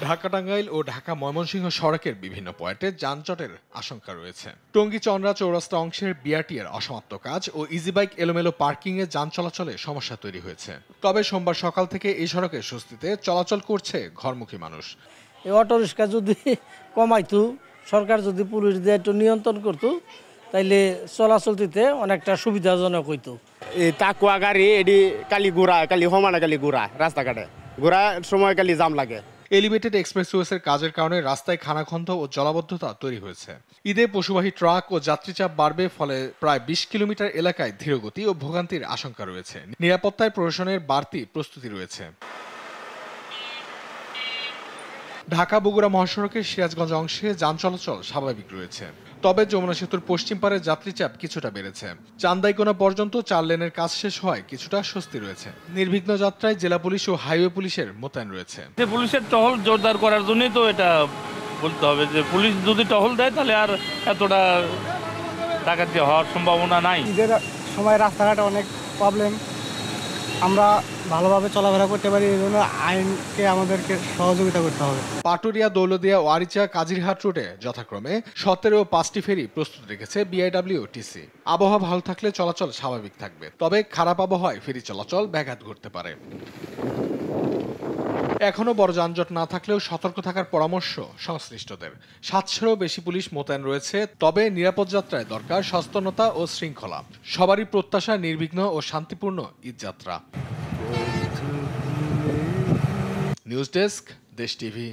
ঢাকা-টাঙ্গাইল ও ঢাকা-ময়মনসিংহ সড়কের বিভিন্ন পয়েন্টে যানজটের আশঙ্কা রয়েছে। টঙ্গী-চন্দ্রা চৌরাস্তা অংশের বিআরটি-এর অসমাপ্ত কাজ ও ইজিবাইক এলোমেলো পার্কিংয়ে যান চলাচলে সমস্যা তৈরি হয়েছে। তবে সোমবার সকাল থেকে এই সড়কে স্বস্তিতে চলাচল করছে ঘরমুখী মানুষ। এই অটোরিক্সা যদি কমাইতো, সরকার যদি পুলিশ দিয়ে একটু নিয়ন্ত্রণ করতো, তাইলে চলাচলটিতে অনেকটা সুবিধাজনক হইতো। এই তাকুয়া গাড়ি এটি কালি ঘোরা, কালি সমানে কালি ঘোরা রাস্তাঘাটে ঘোরার সময় কালি জাম লাগে। এলিভেটেড এক্সপ্রেসওয়ের কাজের কারণে রাস্তায় খানাখন্দ ও জলাবদ্ধতা তৈরি হয়েছে। ঈদে পশুবাহী ট্রাক ও যাত্রীচাপ বাড়বে, ফলে প্রায় ২০ কিলোমিটার এলাকায় ধীরগতি ও ভোগান্তির আশঙ্কা রয়েছে। নিরাপত্তায় প্রশাসনের বাড়তি প্রস্তুতি রয়েছে। ঢাকা-বগুড়া মহাসড়কের সিরাজগঞ্জ অংশে যান চলাচল স্বাভাবিক রয়েছে। তবে যমুনা সেতুর পশ্চিম পারে যাত্রীচাপ কিছুটা বেড়েছে। চান্দাইকোনা পর্যন্ত ৪ লেনের কাজ শেষ হয় কিছুটা স্বস্তি রয়েছে। নির্বিঘ্ন যাত্রায় জেলা পুলিশ ও হাইওয়ে পুলিশের মোতায়েন রয়েছে। পুলিশের টহল জোরদার করার জন্যই তো এটা বলতে হবে যে পুলিশ যদি টহল দেয় তাহলে আর এতটা ডাকাতি হওয়ার সম্ভাবনা নাই। ঈদের সময় রাস্তাঘাটে অনেক প্রবলেম, আমরা ভালোভাবে চলাফেরা করতে পারি, এই জন্য আইনকে আমাদেরকে সহযোগিতা করতে হবে। পাটুরিয়া, দৌলতদিয়া, ওয়ারিচা, কাজিরহাট রুটে যথাক্রমে ১৭ ও ৫টি ফেরি প্রস্তুত রেখেছে বিআইডব্লিউটিসি। আবহাওয়া ভালো থাকলে চলাচল স্বাভাবিক থাকবে, তবে খারাপ আবহাওয়ায় ফেরি চলাচল ব্যাঘাত ঘটতে পারে। এখনো বড় যানজট না থাকলেও সতর্ক থাকার পরামর্শ সংশ্লিষ্টদের। ৭০০-ও বেশি পুলিশ মোতায়েন রয়েছে, তবে নিরাপদ যাত্রায় দরকার সচেতনতা ও শৃঙ্খলা। সবারই প্রত্যাশা নির্বিঘ্ন ও শান্তিপূর্ণ ঈদযাত্রা। নিউজ ডেস্ক, দেশ টিভি।